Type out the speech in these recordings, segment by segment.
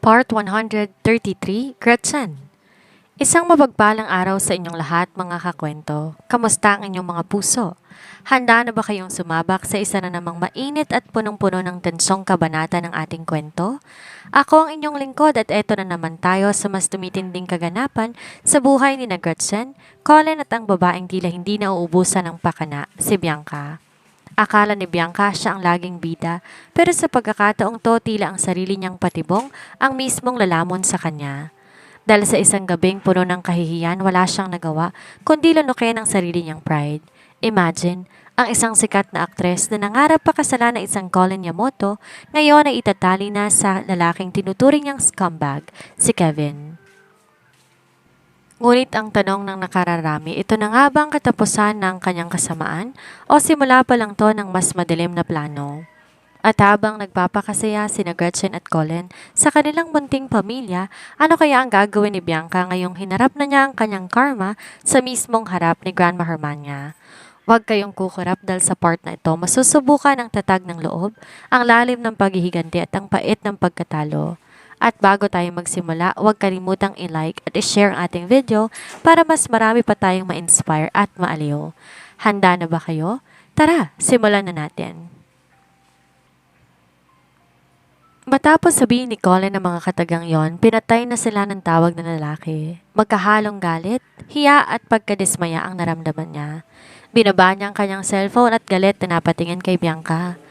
Part 133, Gretchen. Isang mapagpalang araw sa inyong lahat mga kakwento. Kamusta ang inyong mga puso? Handa na ba kayong sumabak sa isa na namang mainit at punong-puno ng tensyong kabanata ng ating kwento? Ako ang inyong lingkod at eto na naman tayo sa mas tumitinding kaganapan sa buhay ni na Gretchen, Colin at ang babaeng tila hindi nauubusan ng pakana, si Bianca. Akala ni Bianca siya ang laging bida, pero sa pagkakataong to tila ang sarili niyang patibong ang mismong lalamon sa kanya. Dahil sa isang gabing puno ng kahihiyan, wala siyang nagawa, kundi lunukin ang sarili niyang pride. Imagine, ang isang sikat na aktres na nangarap pakasalan ng isang Colin Yamamoto, ngayon ay itatali na sa lalaking tinuturing niyang scumbag, si Kevin. Ngunit ang tanong ng nakararami, ito na nga bang katapusan ng kanyang kasamaan o simula pa lang to ng mas madilim na plano? At habang nagpapakasaya sina Gretchen at Colin sa kanilang munting pamilya, ano kaya ang gagawin ni Bianca ngayong hinarap na niya ang kanyang karma sa mismong harap ni Grandma Hermania? Huwag kayong kukurap dahil sa part na ito masusubukan ang tatag ng loob, ang lalim ng paghihiganti at ang pait ng pagkatalo. At bago tayo magsimula, huwag kalimutang i-like at i-share ang ating video para mas marami pa tayong ma-inspire at maaliw. Handa na ba kayo? Tara, simulan na natin. Matapos sabihin ni Colin ng mga katagang yon, pinatay na sila ng tawag na lalaki. Magkahalong galit, hiya at pagkadismaya ang naramdaman niya. Binaba niya ang kanyang cellphone at galit na napatingin kay Bianca.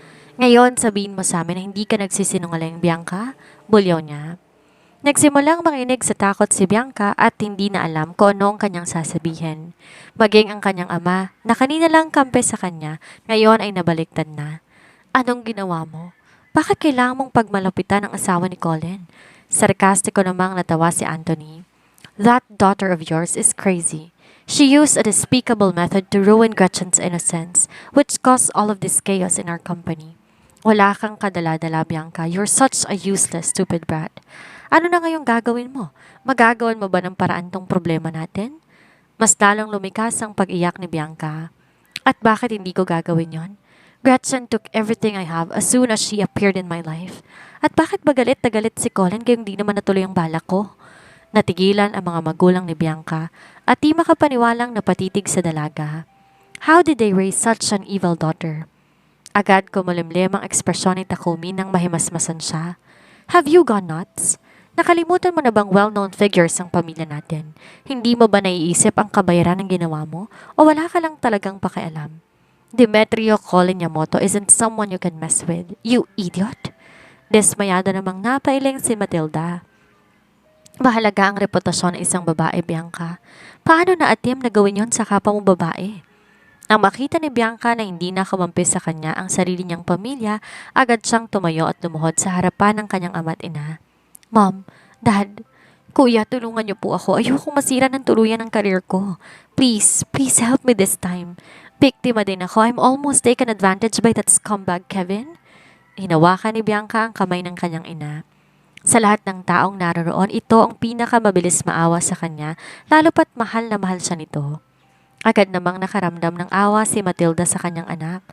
Ngayon, sabihin mo sa amin na hindi ka nagsisinungaling, Bianca? Bulyaw niya. Nagsimulang manginig sa takot si Bianca at hindi na alam kung ano ang kanyang sasabihin. Maging ang kanyang ama, na kanina lang kampe sa kanya, ngayon ay nabaliktad na. Anong ginawa mo? Bakit kailangan mong pagmalapitan ang asawa ni Colin? Sarkastiko namang natawa si Anthony. That daughter of yours is crazy. She used a despicable method to ruin Gretchen's innocence, which caused all of this chaos in our company. Wala kang kadala-dala, Bianca. You're such a useless, stupid brat. Ano na ngayong gagawin mo? Magagawan mo ba ng paraan tong problema natin? Mas lalong lumikas ang pag-iyak ni Bianca. At bakit hindi ko gagawin yon? Gretchen took everything I have as soon as she appeared in my life. At bakit ba galit na galit si Colin kayong di naman natuloy ang balak ko? Natigilan ang mga magulang ni Bianca at di makapaniwalang napatitig sa dalaga. How did they raise such an evil daughter? Agad kumulimlim ang ekspresyon ni Takumi nang mahimasmasan siya. Have you gone nuts? Nakalimutan mo na bang well-known figures ang pamilya natin? Hindi mo ba naiisip ang kabayaran ng ginawa mo o wala ka lang talagang pakialam? Demetrio Colin Yamamoto isn't someone you can mess with, you idiot. Desmayado namang napailing si Matilda. Mahalaga ang reputasyon ng isang babae, Bianca. Paano naatim na gawin yon sa kapwa mong babae? Nang makita ni Bianca na hindi na kumampi sa kanya ang sarili niyang pamilya, agad siyang tumayo at lumuhod sa harapan ng kanyang ama't ina. Mom, Dad, Kuya, tulungan niyo po ako. Ayokong masira ng tuluyan ang karir ko. Please help me this time. Biktima din ako. I'm almost taken advantage by that scumbag, Kevin. Hinawakan ni Bianca ang kamay ng kanyang ina. Sa lahat ng taong naroroon, ito ang pinakamabilis maawa sa kanya, lalo pat mahal na mahal siya nito. Agad namang nakaramdam ng awa si Matilda sa kanyang anak.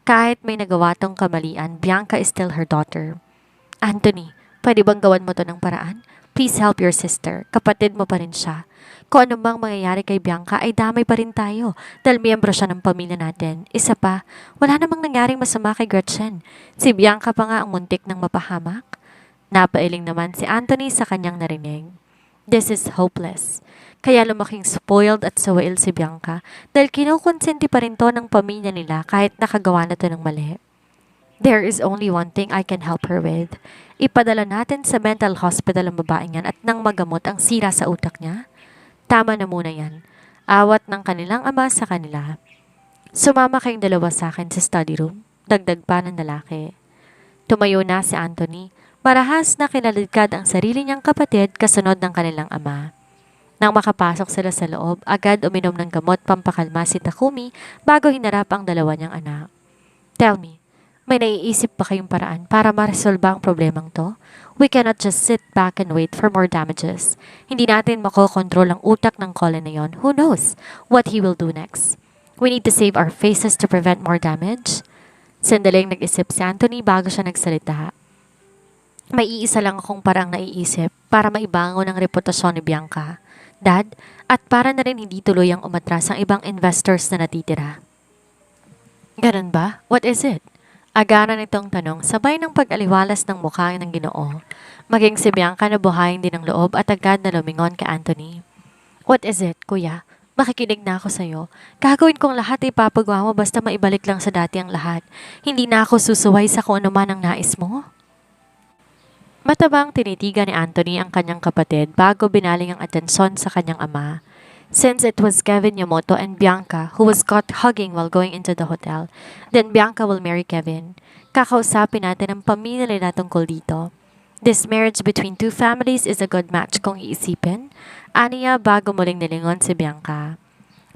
Kahit may nagawa tong kamalian, Bianca is still her daughter. Anthony, pwede bang gawan mo to ng paraan? Please help your sister. Kapatid mo pa rin siya. Kung ano mang mangyayari kay Bianca ay damay pa rin tayo dahil miyembro siya ng pamilya natin. Isa pa, wala namang nangyaring masama kay Gretchen. Si Bianca pa nga ang muntik ng mapahamak. Napailing naman si Anthony sa kanyang narinig. This is hopeless. Kaya lumaking spoiled at sawail si Bianca dahil kinukonsenti pa rin to ng pamilya nila kahit nakagawa na to ng mali. There is only one thing I can help her with. Ipadala natin sa mental hospital ang babaeng yan at nang magamot ang sira sa utak niya. Tama na muna yan. Awat ng kanilang ama sa kanila. Sumama kayong dalawa sa akin sa study room. Dagdag pa ng lalaki. Tumayo na si Anthony. Marahas na kinaligkad ang sarili niyang kapatid kasunod ng kanilang ama. Nang makapasok sila sa loob, agad uminom ng gamot pampakalma si Takumi bago hinarap ang dalawa niyang anak. Tell me, may naiisip pa kayong paraan para maresolba ang problemang to? We cannot just sit back and wait for more damages. Hindi natin makokontrol ang utak ng Colin na yon. Who knows what he will do next? We need to save our faces to prevent more damage. Sandaling nag-isip si Anthony bago siya nagsalita. May iisa lang akong parang naiisip para maibangon ang reputasyon ni Bianca, Dad, at para na rin hindi tuluyang umatras ang ibang investors na natitira. Ganun ba? What is it? Agaran itong tanong sabay ng pag-aliwalas ng mukha ng Ginoo. Maging si Bianca na buhayin din ng loob at agad na lumingon kay Anthony. What is it, kuya? Makikinig na ako sa'yo. Gagawin kong lahat ay papagawa mo basta maibalik lang sa dati ang lahat. Hindi na ako susuway sa kung ano man ang nais mo. Matabang tinitigan ni Anthony ang kanyang kapatid bago binaling ang atensyon sa kanyang ama. Since it was Kevin Yamoto and Bianca who was caught hugging while going into the hotel, then Bianca will marry Kevin. Kakausapin natin ang pamilya nila tungkol dito. This marriage between two families is a good match kung iisipin. Aniya bago muling nilingon si Bianca.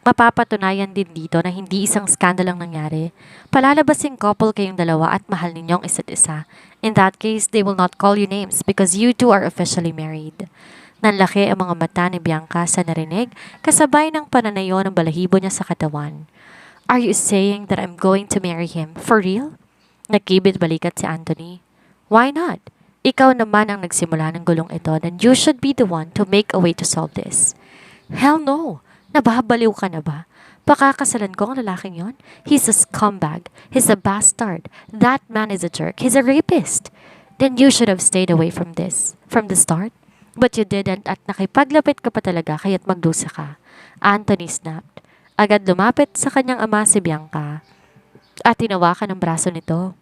Mapapatunayan din dito na hindi isang skandal ang nangyari. Palalabasing couple kayong dalawa at mahal ninyong isa't isa. In that case, they will not call you names because you two are officially married. Nanlaki ang mga mata ni Bianca sa narinig, kasabay ng pananayo ng balahibo niya sa katawan. Are you saying that I'm going to marry him? For real? Nakibit balikat si Anthony. Why not? Ikaw naman ang nagsimula ng gulong ito, then you should be the one to make a way to solve this. Hell no! Nababaliw ka na ba? Pakakasalan ko ang lalaking yon? He's a scumbag. He's a bastard. That man is a jerk. He's a rapist. Then you should have stayed away from this. From the start. But you didn't at nakipaglapit ka pa talaga kaya't magdusa ka. Anthony snapped. Agad lumapit sa kanyang ama si Bianca at tinawakan ng braso nito.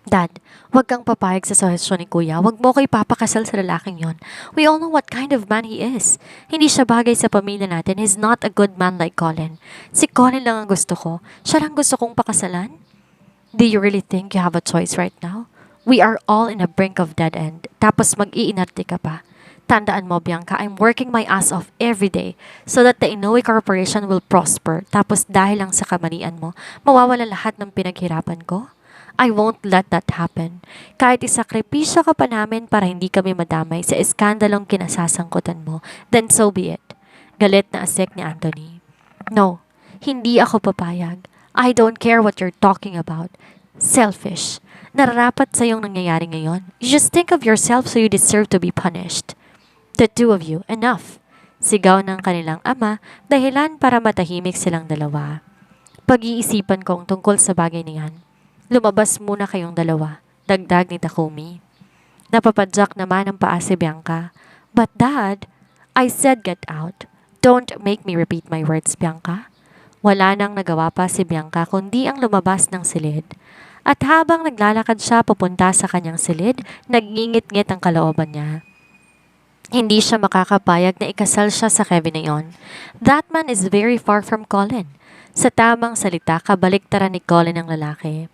Dad, huwag kang papayag sa suhestyon ni Kuya. Huwag mo ko ipapakasal sa lalaking yon. We all know what kind of man he is. Hindi siya bagay sa pamilya natin. He's not a good man like Colin. Si Colin lang ang gusto ko. Siya lang gusto kong pakasalan. Do you really think you have a choice right now? We are all in a brink of dead end. Tapos mag-iinarte ka pa. Tandaan mo, Bianca, I'm working my ass off every day so that the Inoue Corporation will prosper. Tapos dahil lang sa kamalian mo, mawawala lahat ng pinaghirapan ko. I won't let that happen. Kahit isakripisyo ka pa namin para hindi kami madamay sa iskandalong kinasasangkutan mo, then so be it. Galit na asik ni Anthony. No, hindi ako papayag. I don't care what you're talking about. Selfish. Nararapat sa iyong nangyayari ngayon. You just think of yourself so you deserve to be punished. The two of you, enough. Sigaw ng kanilang ama, dahilan para matahimik silang dalawa. Pag-iisipan kong tungkol sa bagay na yan. Lumabas muna kayong dalawa, dagdag ni Takumi. Napapadyak naman ang paa si Bianca. But Dad, I said get out. Don't make me repeat my words, Bianca. Wala nang nagawa pa si Bianca kundi ang lumabas ng silid. At habang naglalakad siya papunta sa kanyang silid, nag-ingit-ngit ang kalooban niya. Hindi siya makakapayag na ikasal siya sa Kevin na yon. That man is very far from Colin. Sa tamang salita, kabaliktaran ni Colin ang lalaki.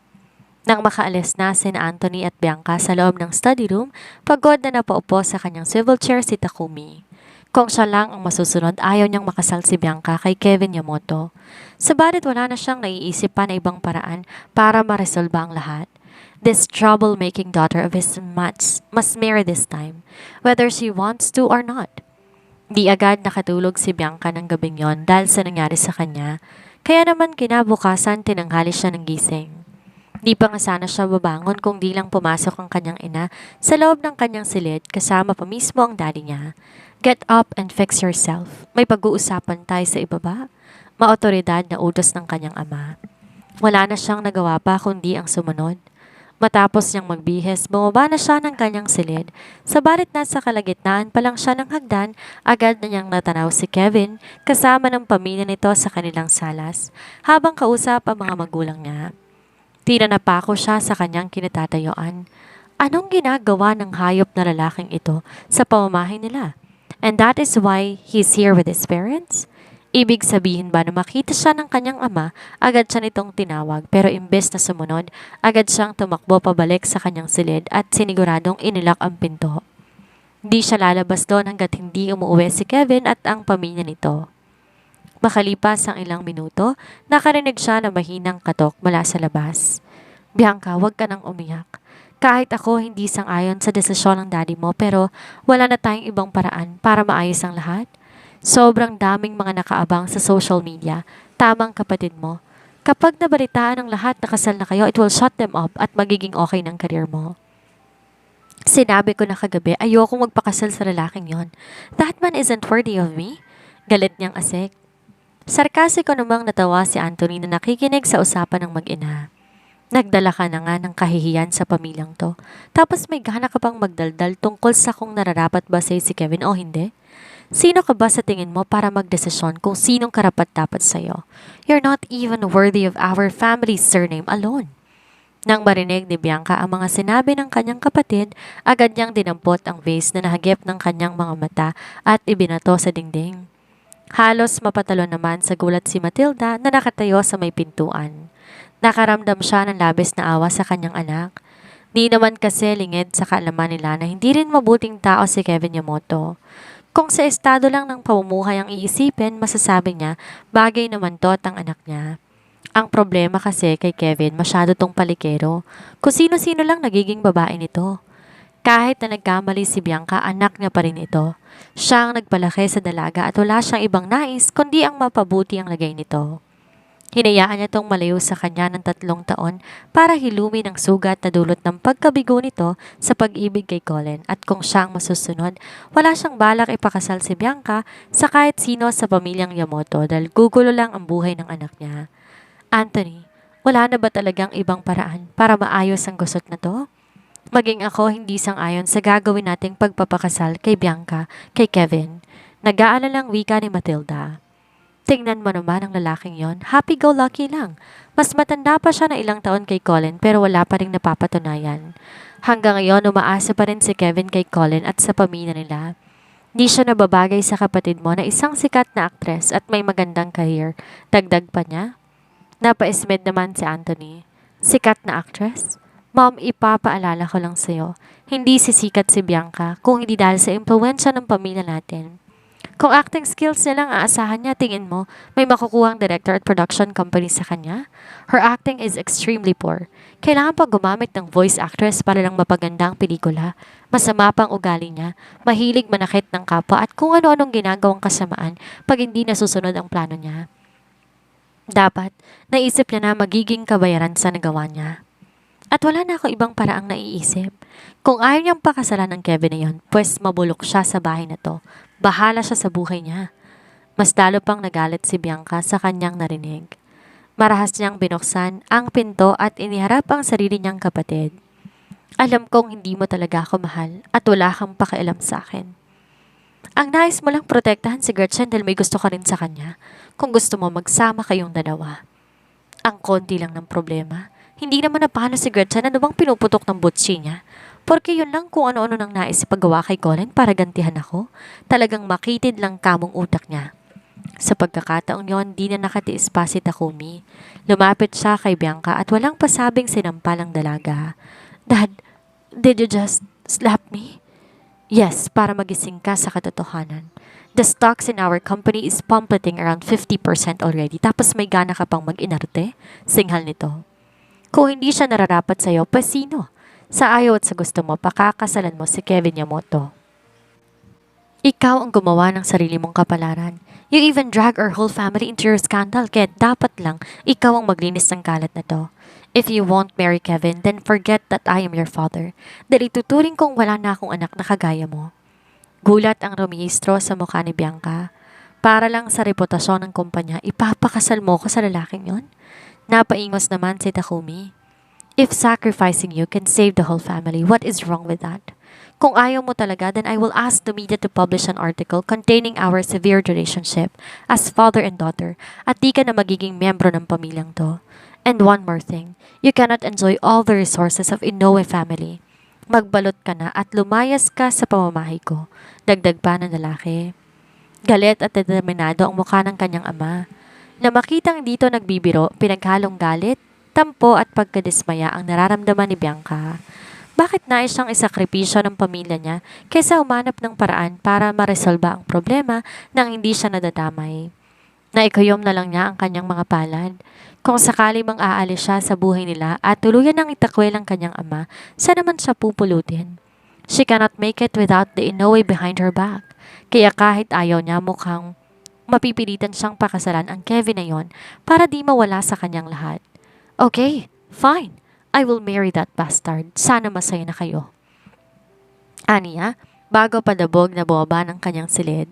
Nang makaalis na sina Anthony at Bianca sa loob ng study room, pagod na napaupo sa kanyang swivel chair si Takumi. Kung siya lang ang masusunod, ayaw niyang makasal si Bianca kay Kevin Yamoto. Sabalit wala na siyang naiisip pa na ibang paraan para maresolba ang lahat. This troublemaking daughter of his must marry this time, whether she wants to or not. Di agad nakatulog si Bianca ng gabing yon dahil sa nangyari sa kanya, kaya naman kinabukasan tinanghali siya ng gising. Di pa nga sana siya babangon kung di lang pumasok ang kanyang ina sa loob ng kanyang silid kasama pa mismo ang daddy niya. Get up and fix yourself. May pag-uusapan tayo sa ibaba. Maotoridad na utos ng kanyang ama. Wala na siyang nagawa pa kundi ang sumunod. Matapos niyang magbihis, bumaba na siya ng kanyang silid. Sabalit nasa kalagitnaan pa lang siya ng hagdan, agad na niyang natanaw si Kevin kasama ng pamilya nito sa kanilang salas habang kausap ang mga magulang niya. Tinanapako siya sa kanyang kinatatayuan. Anong ginagawa ng hayop na lalaking ito sa pamamahay nila? And that is why he's here with his parents? Ibig sabihin ba na makita siya ng kanyang ama, agad siya nitong tinawag pero imbes na sumunod, agad siyang tumakbo pabalik sa kanyang silid at siniguradong inilak ang pinto. Di siya lalabas doon hanggat hindi umuwi si Kevin at ang pamilya nito. Makalipas ang ilang minuto, nakarinig siya ng mahinang katok mula sa labas. Bianca, huwag ka nang umiyak. Kahit ako hindi sang-ayon sa desisyon ng daddy mo pero wala na tayong ibang paraan para maayos ang lahat. Sobrang daming mga nakaabang sa social media. Tamang kapatid mo. Kapag nabalitaan ng lahat na kasal na kayo, it will shut them up at magiging okay ng career mo. Sinabi ko na kagabi, ayokong magpakasal sa lalaking yon. That man isn't worthy of me. Galit niyang asik. Sarkasiko namang natawa si Anthony na nakikinig sa usapan ng mag-ina. Nagdala ka na nga ng kahihiyan sa pamilyang to. Tapos may gana ka pang magdaldal tungkol sa kung nararapat ba sa'yo si Kevin o hindi? Sino ka ba sa tingin mo para magdesisyon kung sinong karapat-dapat sa'yo? You're not even worthy of our family's surname alone. Nang marinig ni Bianca ang mga sinabi ng kanyang kapatid, agad niyang dinampot ang vase na nahagip ng kanyang mga mata at ibinato sa dingding. Halos mapatalo naman sa gulat si Matilda na nakatayo sa may pintuan. Nakaramdam siya ng labis na awa sa kanyang anak. Di naman kasi lingid sa kaalaman nila na hindi rin mabuting tao si Kevin Yamamoto. Kung sa estado lang ng pamumuhay ang iisipin, masasabi niya, bagay naman to at ang anak niya. Ang problema kasi kay Kevin, masyado tong palikero. Kung sino-sino lang nagiging babae nito. Kahit na nagkamali si Bianca, anak niya pa rin ito. Siya ang nagpalaki sa dalaga at wala siyang ibang nais kundi ang mapabuti ang lagay nito. Hinayaan niya tong malayo sa kanya ng 3 taon para hilumin ang sugat na dulot ng pagkabigo nito sa pag-ibig kay Colin at kung siya ang masusunod, wala siyang balak ipakasal si Bianca sa kahit sino sa pamilyang Yamamoto dahil gugulo lang ang buhay ng anak niya. Anthony, wala na ba talagang ibang paraan para maayos ang gusot na to? Maging ako hindi sang-ayon sa gagawin nating pagpapakasal kay Bianca, kay Kevin. Nag-aalalang wika ni Matilda. Tingnan mo naman ang lalaking yon, happy-go-lucky lang. Mas matanda pa siya na ilang taon kay Colin pero wala pa rin napapatunayan. Hanggang ngayon umaasa pa rin si Kevin kay Colin at sa pamilya nila. Di siya nababagay sa kapatid mo na isang sikat na aktres at may magandang career. Dagdag pa niya. Napaismed naman si Anthony. Sikat na actress? Mom, ipapaalala ko lang sa'yo. Hindi sisikat si Bianca kung hindi dahil sa impluensya ng pamilya natin. Kung acting skills niya lang aasahan niya, tingin mo, may makukuhang director at production company sa kanya? Her acting is extremely poor. Kailangan pa gumamit ng voice actress para lang mapaganda ang pelikula. Masama pang ugali niya, mahilig manakit ng kapwa at kung ano-anong ginagawang kasamaan pag hindi nasusunod ang plano niya. Dapat, naisip niya na magiging kabayaran sa nagawa niya. At wala na ako ibang paraang naiisip. Kung ayaw niyang pakasalan ng Kevin na yon, pues mabulok siya sa bahay na to. Bahala siya sa buhay niya. Mas lalo pang nagalit si Bianca sa kanyang narinig. Marahas niyang binuksan ang pinto at iniharap ang sarili niyang kapatid. Alam kong hindi mo talaga ako mahal at wala kang pakialam sa akin. Ang nais mo lang protektahan si Gretchen dahil may gusto ka rin sa kanya. Kung gusto mo magsama kayong dalawa. Ang konti lang ng problema. Hindi naman napano si Gretchen ano bang pinuputok ng butsi niya. Porque yun lang kung ano-ano nang nais ipagawa kay Colin para gantihan ako. Talagang makitid lang kamong utak niya. Sa pagkakataong yon, di na nakatiis pa si Takumi. Lumapit siya kay Bianca at walang pasabing sinampal ang dalaga. Dad, did you just slap me? Yes, para magising ka sa katotohanan. The stocks in our company is plummeting around 50% already. Tapos may gana ka pang mag-inarte? Singhal nito. Kung hindi siya nararapat sa'yo, pa sino? Sa ayaw at sa gusto mo, pakakasalan mo si Kevin Yamamoto. Ikaw ang gumawa ng sarili mong kapalaran. You even drag our whole family into your scandal, kaya dapat lang ikaw ang maglinis ng kalat na to. If you won't marry Kevin, then forget that I am your father. Dahil ituturing kong wala na akong anak na kagaya mo. Gulat ang rumihistro sa mukha ni Bianca. Para lang sa reputasyon ng kumpanya, ipapakasal mo ko sa lalaking yon? Napaingos naman si Takumi. If sacrificing you can save the whole family, what is wrong with that? Kung ayaw mo talaga, then I will ask the media to publish an article containing our severe relationship as father and daughter at di ka na magiging miyembro ng pamilyang to. And one more thing, you cannot enjoy all the resources of Inoue family. Magbalot ka na at lumayas ka sa pamamahay ko. Dagdag pa ng lalaki. Galit at determinado ang mukha ng kanyang ama. Na makitang dito nagbibiro, pinaghalong galit, tampo at pagkadismaya ang nararamdaman ni Bianca. Bakit nais siyang isakripisyo ng pamilya niya kaysa umanap ng paraan para maresolba ang problema nang hindi siya nadadamay? Naikayom na lang niya ang kanyang mga palad. Kung sakali mang aalis siya sa buhay nila at tuluyan ng itakwil ang kanyang ama, saan naman siya pupulutin? She cannot make it without the Inoue behind her back. Kaya kahit ayaw niya mukhang mapipilitan siyang pakasalan ang Kevin na yon para di mawala sa kanyang lahat. Okay, fine. I will marry that bastard. Sana masaya na kayo. Aniya, bago padabog na bumaba ng kanyang silid.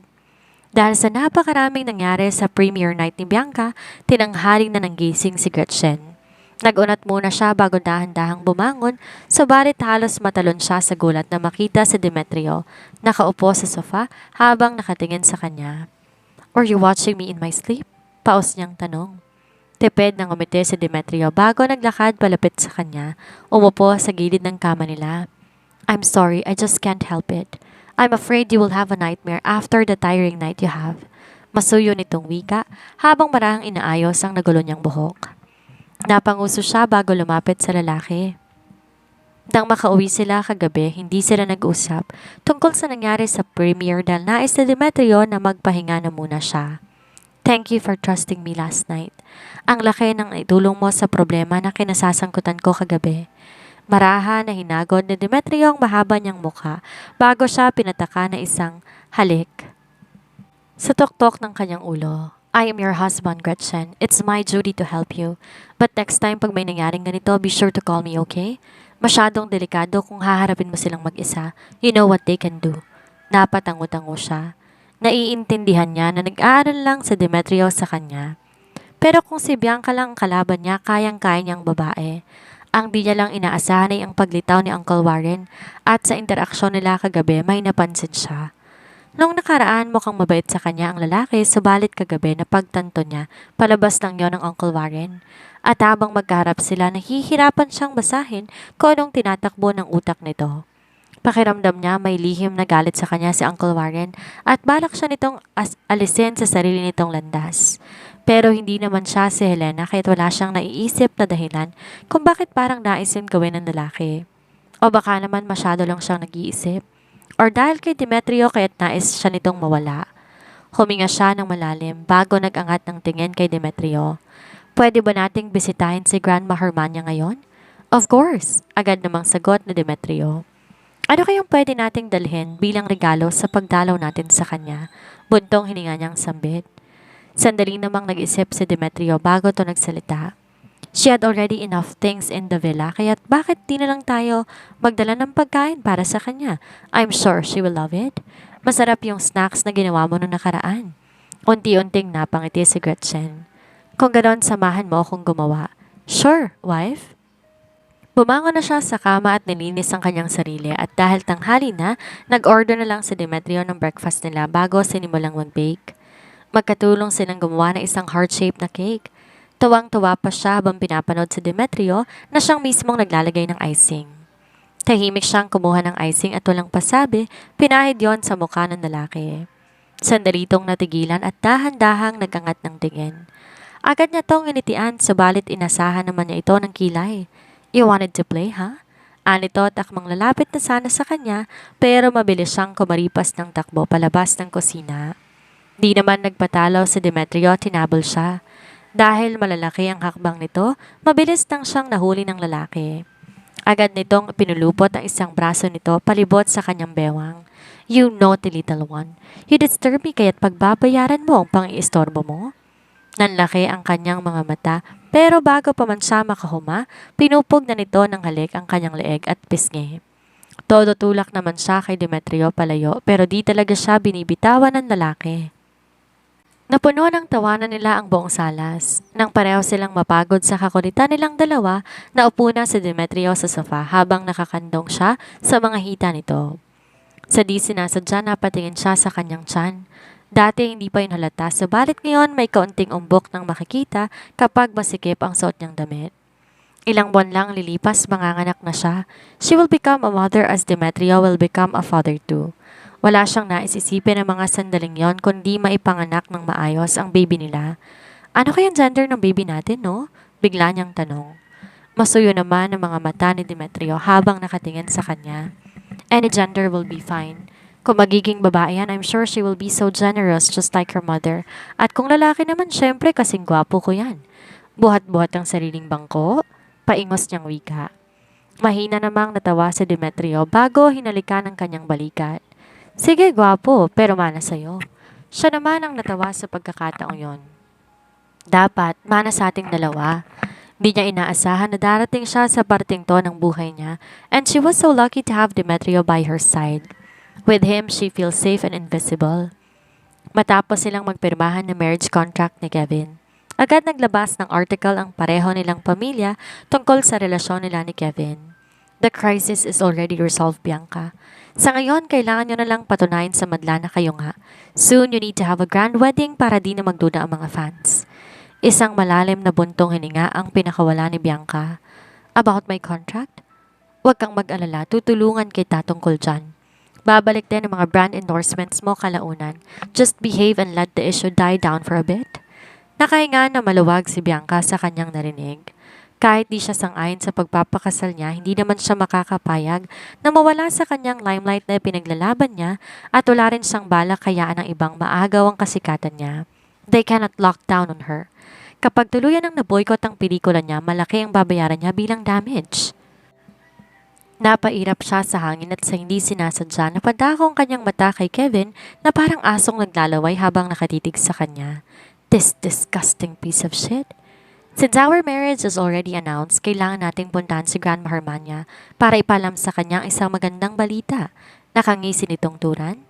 Dahil sa napakaraming nangyari sa premiere night ni Bianca, tinanghaling na nanggising si Gretchen. Nagunat muna siya bago dahan-dahang bumangon, subalit halos matalon siya sa gulat na makita si Demetrio, nakaupo sa sofa habang nakatingin sa kanya. "Are you watching me in my sleep?" Paus niyang tanong. Tipid nang umiti si Demetrio bago naglakad palapit sa kanya, umupo sa gilid ng kama nila. "I'm sorry, I just can't help it. I'm afraid you will have a nightmare after the tiring night you have." Masuyo nitong wika habang marahang inaayos ang nagulo niyang buhok. Napanguso siya bago lumapit sa lalaki. Nang makauwi sila kagabi, hindi sila nag-usap tungkol sa nangyari sa premiere dahil nais ni Demetrio na magpahinga na muna siya. "Thank you for trusting me last night. Ang laki ng itulong mo sa problema na kinasasangkutan ko kagabi." Maraha na hinagod ni Demetrio ang mahaba niyang mukha bago siya pinataka na isang halik sa tuktok ng kanyang ulo. "I am your husband, Gretchen. It's my duty to help you. But next time pag may nangyaring ganito, be sure to call me, okay? Masyadong delikado kung haharapin mo silang mag-isa. You know what they can do." Napatango-tango siya. Naiintindihan niya na nag-aaral lang si Demetrio sa kanya. Pero kung si Bianca lang ang kalaban niya, kayang-kaya niyang babae. Ang di niya lang inaasahan ay ang paglitaw ni Uncle Warren at sa interaksyon nila kagabi may napansin siya. Nung nakaraan mukhang mabait sa kanya ang lalaki, subalit kagabi na pagtanto niya, palabas lang yon ng Uncle Warren. At habang magkaharap sila, nahihirapan siyang basahin kung anong tinatakbo ng utak nito. Pakiramdam niya may lihim na galit sa kanya si Uncle Warren at balak siya nitong alisin sa sarili nitong landas. Pero hindi naman siya si Helena kahit wala siyang naiisip na dahilan kung bakit parang nais yun gawin ng lalaki. O baka naman masyado lang siyang nag-iisip. Or dahil kay Demetrio kaya't nais siya nitong mawala. Huminga siya ng malalim bago nag-angat ng tingin kay Demetrio. "Pwede ba nating bisitahin si Grandma Hermania ngayon?" "Of course," agad namang sagot ni Demetrio. "Ano kayong pwede nating dalhin bilang regalo sa pagdalaw natin sa kanya?" Buntong hininga niyang sambit. Sandali namang nag-isip si Demetrio bago to nagsalita. She had already enough things in the villa, kaya bakit di na lang tayo magdala ng pagkain para sa kanya? I'm sure she will love it. Masarap yung snacks na ginawa mo noong nakaraan. Unti-unting napangiti si Gretchen. "Kung ganon, samahan mo akong gumawa." "Sure, wife." Bumangon na siya sa kama at nilinis ang kanyang sarili at dahil tanghali na, nag-order na lang si Demetrio ng breakfast nila bago sinimulang mag-bake. Magkatulong silang gumawa ng isang heart-shaped na cake. Tuwang-tuwa pa siya habang pinapanood si Demetrio na siyang mismong naglalagay ng icing. Tahimik siyang kumuha ng icing at walang pasabi, pinahid yon sa mukha ng lalaki. Sandali itong natigilan at dahan-dahang nagangat ng tingin. Agad niya tong initian, subalit inasahan naman niya ito ng kilay. "You wanted to play, ha?" Anito at akmang lalapit na sana sa kanya, pero mabilis siyang kumaripas ng takbo palabas ng kusina. Di naman nagpatalo si Demetrio, tinabol siya. Dahil malalaki ang hakbang nito, mabilis nang siyang nahuli ng lalaki. Agad nitong pinulupot ang isang braso nito palibot sa kanyang bewang. "You naughty little one. You disturb me kaya't pagbabayaran mo ang pang-iistorbo mo." Nanlaki ang kanyang mga mata, pero bago pa man siya makahuma, pinupog na nito ng halik ang kanyang leeg at pisngi. Todo tulak naman siya kay Demetrio palayo, pero di talaga siya binibitawan ng lalaki. Napuno ng tawanan nila ang buong salas. Nang pareho silang mapagod sa kakulitan nilang dalawa, naupo na si Demetrio sa sofa habang nakakandong siya sa mga hita nito. Sa di sinasadya napatingin siya sa kanyang tiyan. Dati hindi pa yun halata, subalit ngayon may kaunting umbok nang makikita kapag masikip ang suot niyang damit. Ilang buwan lang lilipas, manganganak na siya. She will become a mother as Demetrio will become a father too. Wala siyang naisisipin ng mga sandaling yon kundi maipanganak ng maayos ang baby nila. "Ano kayang gender ng baby natin, no?" Bigla niyang tanong. Masuyo naman ang mga mata ni Demetrio habang nakatingin sa kanya. "Any gender will be fine. Kung magiging babae yan, I'm sure she will be so generous just like her mother. At kung lalaki naman, syempre kasing gwapo ko yan." Buhat-buhat ang sariling bangko, paingos niyang wika. Mahina namang natawa si Demetrio bago hinalikan ng kanyang balikat. "Sige, gwapo, pero mana sa'yo." Siya naman ang natawa sa pagkakataong yon. Dapat, mana sa ating dalawa. Di niya inaasahan na darating siya sa parting to ng buhay niya, and she was so lucky to have Demetrio by her side. With him, she feels safe and invisible. Matapos silang magpirmahan ng marriage contract ni Kevin, agad naglabas ng article ang pareho nilang pamilya tungkol sa relasyon nila ni Kevin. The crisis is already resolved, Bianca. Sa ngayon, kailangan nyo na lang patunayan sa madla na kayo nga. Soon, you need to have a grand wedding para di na magduda ang mga fans. Isang malalim na buntong hininga ang pinakawala ni Bianca. About my contract? Huwag kang mag-alala, tutulungan kita tungkol dyan. Babalik din ang mga brand endorsements mo kalaunan. Just behave and let the issue die down for a bit. Nakahinga na maluwag si Bianca sa kanyang narinig. Kahit di siya sang-ayon sa pagpapakasal niya, hindi naman siya makakapayag na mawala sa kanyang limelight na pinaglalaban niya at wala rin siyang balak kayaan ng ibang maagaw ang kasikatan niya. They cannot lock down on her. Kapag tuluyan ang naboykot ang pelikula niya, malaki ang babayaran niya bilang damage. Napairap siya sa hangin at sa hindi sinasadya napadako ang kanyang mata kay Kevin na parang asong naglalaway habang nakatitig sa kanya. This disgusting piece of shit. Since our marriage is already announced, kailangan nating puntahan si Grandma Hermania para ipalam sa kanya ang isang magandang balita. Nakangisi nitong turan.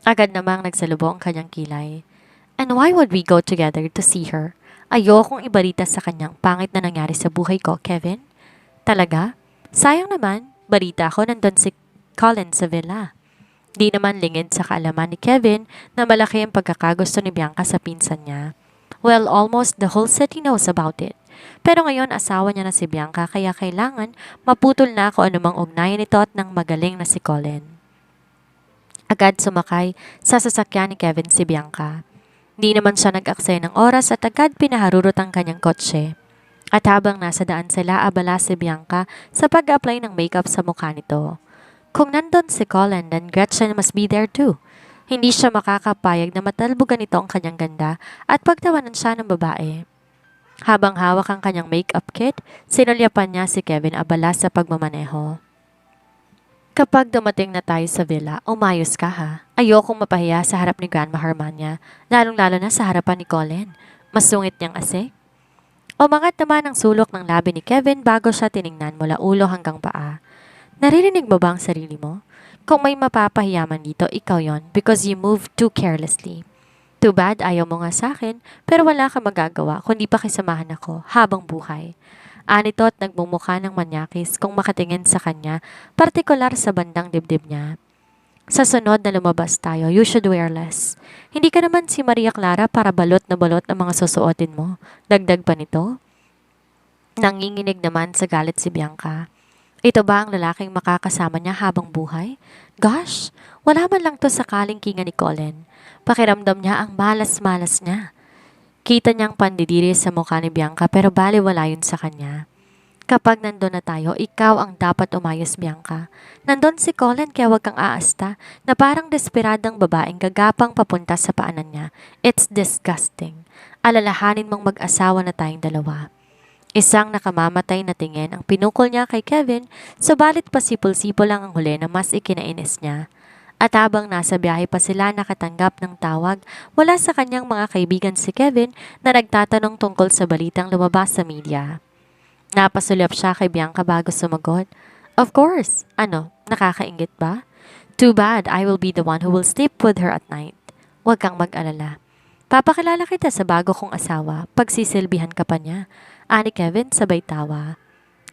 Agad namang nagsalubong ang kanyang kilay. And why would we go together to see her? Ayokong ibalita sa kanyang pangit na nangyari sa buhay ko, Kevin. Talaga? Sayang naman. Balita ko nandun si Colin sa villa. Di naman lingid sa kaalaman ni Kevin na malaki ang pagkakagusto ni Bianca sa pinsan niya. Well, almost the whole city knows about it. Pero ngayon asawa niya na si Bianca kaya kailangan maputol na kung anumang ugnayan nito at ng magaling na si Colin. Agad sumakay sa sasakyan ni Kevin si Bianca. Di naman siya nag-aksaya ng oras at agad pinaharurot ang kanyang kotse. At habang nasa daan sila, abala si Bianca sa pag-apply ng makeup sa mukha nito. Kung nandun si Colin, then Gretchen must be there too. Hindi siya makakapayag na matalbogan nito ang kanyang ganda at pagtawanan siya ng babae. Habang hawak ang kanyang makeup kit, sinulyapan niya si Kevin abala sa pagmamaneho. Kapag dumating na tayo sa villa, umayos ka ha. Ayokong mapahiya sa harap ni Grandma Hermania, lalong-lalo na sa harapan ni Colin. Masungit niyang asik. Umangat naman ang sulok ng labi ni Kevin bago siya tiningnan mula ulo hanggang paa. Naririnig mo ba ang sarili mo? Kung may mapapahiyaman dito, ikaw yon because you move too carelessly. Too bad, ayaw mo nga sa akin, pero wala ka magagawa kundi pakisamahan ako habang buhay. Anito at nagmumukha ng manyakis kung makatingin sa kanya, partikular sa bandang dibdib niya. Sa sunod na lumabas tayo, you should wear less. Hindi ka naman si Maria Clara para balot na balot ang mga susuotin mo. Dagdag pa nito. Nanginginig naman sa galit si Bianca. Ito ba ang lalaking makakasama niya habang buhay? Gosh, wala man lang to sa kalingkingan ni Colin. Pakiramdam niya ang malas-malas niya. Kita niyang pandidiri sa mukha ni Bianca pero baliwala yun sa kanya. Kapag nandun na tayo, ikaw ang dapat umayos, Bianca. Nandun si Colin kaya wag kang aasta na parang desperadang babaeng gagapang papunta sa paanan niya. It's disgusting. Alalahanin mong mag-asawa na tayong dalawa. Isang nakamamatay na tingin ang pinukol niya kay Kevin, subalit pasipol-sipol lang ang huli na mas ikinainis niya. At habang nasa biyahe pa sila nakatanggap ng tawag, wala sa kanyang mga kaibigan si Kevin na nagtatanong tungkol sa balitang lumabas sa media. Napasulyap siya kay Bianca bago sumagot. Of course. Ano, nakakaingit ba? Too bad, I will be the one who will sleep with her at night. Huwag kang mag-alala. Papakilala kita sa bago kong asawa, pagsisilbihan ka pa niya. Ani Kevin sabay tawa.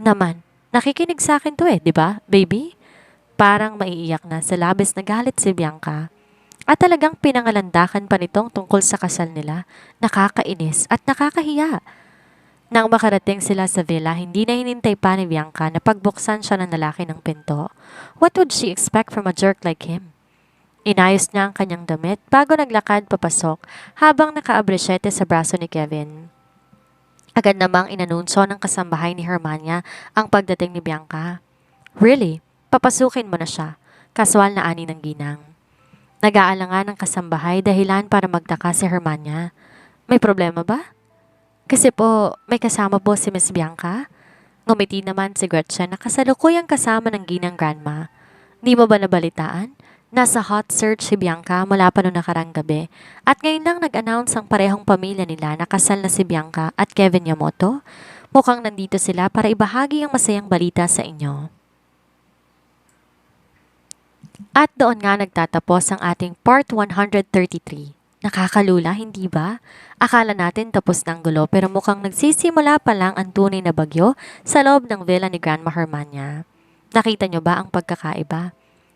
Naman, nakikinig sa akin to di ba, baby? Parang maiiyak na sa labis na galit si Bianca. At talagang pinangalandakan pa nitong tungkol sa kasal nila. Nakakainis at nakakahiya. Nang makarating sila sa villa, hindi na hinintay pa ni Bianca na pagbuksan siya ng lalaki ng pinto. What would she expect from a jerk like him? Inayos niya ang kanyang damit bago naglakad papasok habang nakaabresyete sa braso ni Kevin. Agad namang inanunsyo ng kasambahay ni Hermania ang pagdating ni Bianca. Really? Papasukin mo na siya. Kaswal na ani ng ginang. Nag-aalangan ng kasambahay dahilan para magtaka si Hermania. May problema ba? Kasi po, may kasama po si Miss Bianca. Ngumiti naman si Gretchen na kasalukuyang kasama ng ginang grandma. Di mo ba nabalitaan? Nasa hot search si Bianca mula pa noong nakarang gabi at ngayon lang nag-announce ang parehong pamilya nila na kasal na si Bianca at Kevin Yamamoto. Mukhang nandito sila para ibahagi ang masayang balita sa inyo. At doon nga nagtatapos ang ating part 133. Nakakalula, hindi ba? Akala natin tapos na ang gulo pero mukhang nagsisimula pa lang ang tunay na bagyo sa loob ng villa ni Grandma Hermania. Nakita niyo ba ang pagkakaiba?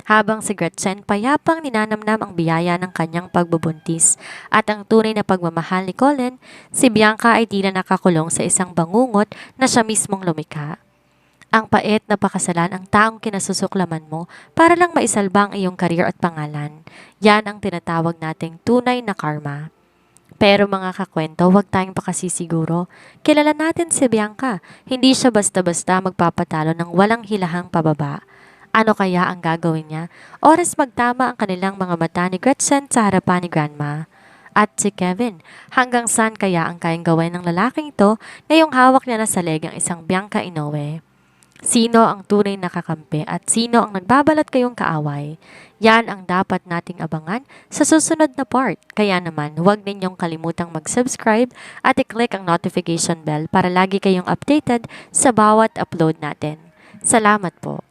Habang si Gretchen payapang ninanamnam ang biyaya ng kanyang pagbubuntis at ang tunay na pagmamahal ni Colin, si Bianca ay tila nakakulong sa isang bangungot na siya mismong lumikha. Ang pait na pakasalan ang taong kinasusuklaman mo para lang maisalba ang iyong karir at pangalan. Yan ang tinatawag nating tunay na karma. Pero mga kakwento, huwag tayong pakasisiguro. Kilala natin si Bianca. Hindi siya basta-basta magpapatalo ng walang hilahang pababa. Ano kaya ang gagawin niya? Oras magtama ang kanilang mga mata ni Gretchen sa harapan ni Grandma. At si Kevin, hanggang saan kaya ang kayang gawin ng lalaking ito ngayong hawak niya na sa leg ang isang Bianca Inoue? Sino ang tunay na kakampi at sino ang nagbabalat kayong kaaway? Yan ang dapat nating abangan sa susunod na part. Kaya naman, huwag ninyong kalimutang mag-subscribe at i-click ang notification bell para lagi kayong updated sa bawat upload natin. Salamat po.